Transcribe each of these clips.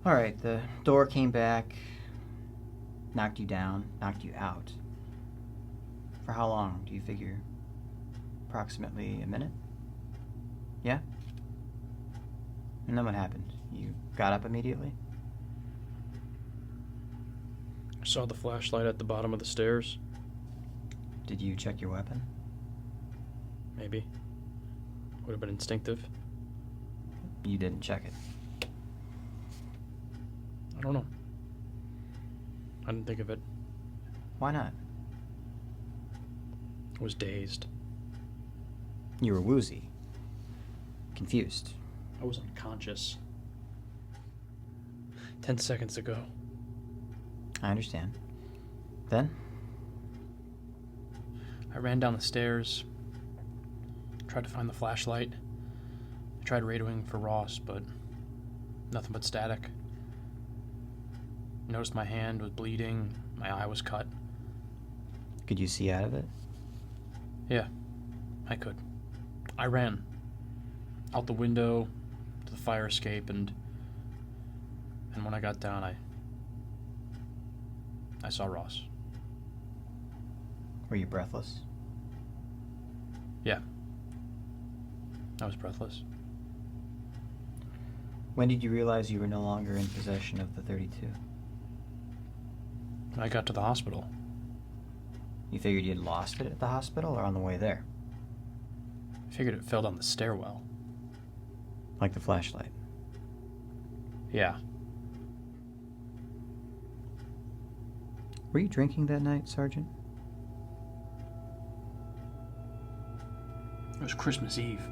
Alright, the door came back, knocked you down, knocked you out. For how long do you figure? Approximately a minute? Yeah? And then what happened? You got up immediately? I saw the flashlight at the bottom of the stairs. Did you check your weapon? Maybe. Would have been instinctive. You didn't check it. I don't know. I didn't think of it. Why not? I was dazed. You were woozy. Confused. I was unconscious. 10 seconds ago. I understand. Then? I ran down the stairs. Tried to find the flashlight. I tried radioing for Ross, but nothing but static. Noticed my hand was bleeding. My eye was cut. Could you see out of it? Yeah, I could. I ran. Out the window, to the fire escape, and when I got down, I saw Ross. Were you breathless? Yeah. I was breathless. When did you realize you were no longer in possession of the 32? When I got to the hospital. You figured you'd lost it at the hospital or on the way there? I figured it fell down the stairwell. Like the flashlight. Yeah. Were you drinking that night, Sergeant? It was Christmas Eve.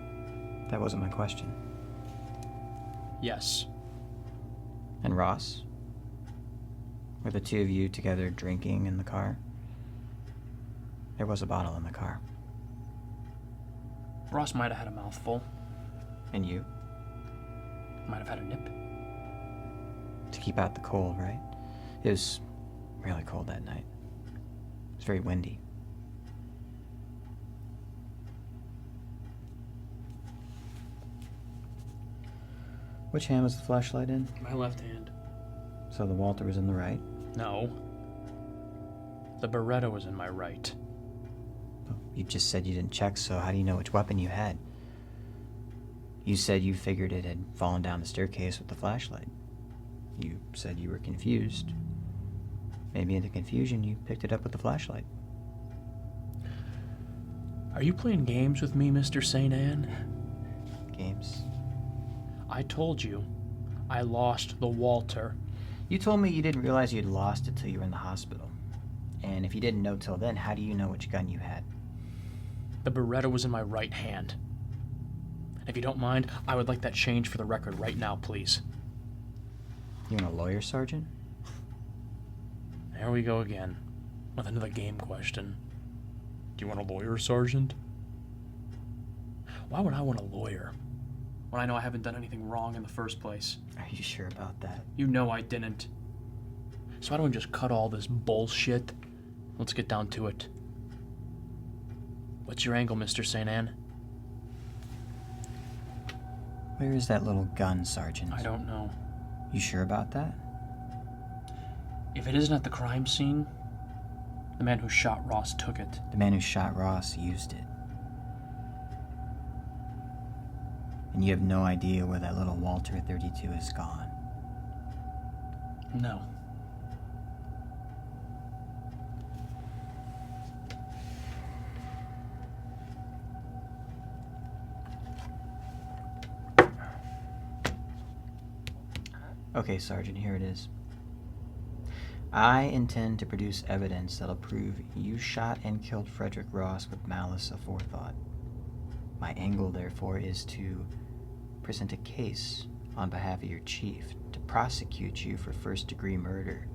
That wasn't my question. Yes. And Ross? Were the two of you together drinking in the car? There was a bottle in the car. Ross might have had a mouthful. And you? Might have had a nip. To keep out the cold, right? It was really cold that night. It was very windy. Which hand was the flashlight in? My left hand. So the Walter was in the right? No. The Beretta was in my right. Oh, you just said you didn't check, so how do you know which weapon you had? You said you figured it had fallen down the staircase with the flashlight. You said you were confused. Maybe in the confusion you picked it up with the flashlight. Are you playing games with me, Mr. St. Anne? Games? I told you. I lost the Walter. You told me you didn't realize you'd lost it till you were in the hospital. And if you didn't know till then, how do you know which gun you had? The Beretta was in my right hand. If you don't mind, I would like that changed for the record right now, please. You want a lawyer, Sergeant? There we go again, with another game question. Do you want a lawyer, Sergeant? Why would I want a lawyer when I know I haven't done anything wrong in the first place? Are you sure about that? You know I didn't. So why don't we just cut all this bullshit? Let's get down to it. What's your angle, Mr. St. Anne? Where is that little gun, Sergeant? I don't know. You sure about that? If it isn't at the crime scene, the man who shot Ross took it. The man who shot Ross used it. And you have no idea where that little Walter 32 is gone. No. Okay, Sergeant, here it is. I intend to produce evidence that'll prove you shot and killed Frederick Ross with malice aforethought. My angle, therefore, is to present a case on behalf of your chief to prosecute you for first-degree murder.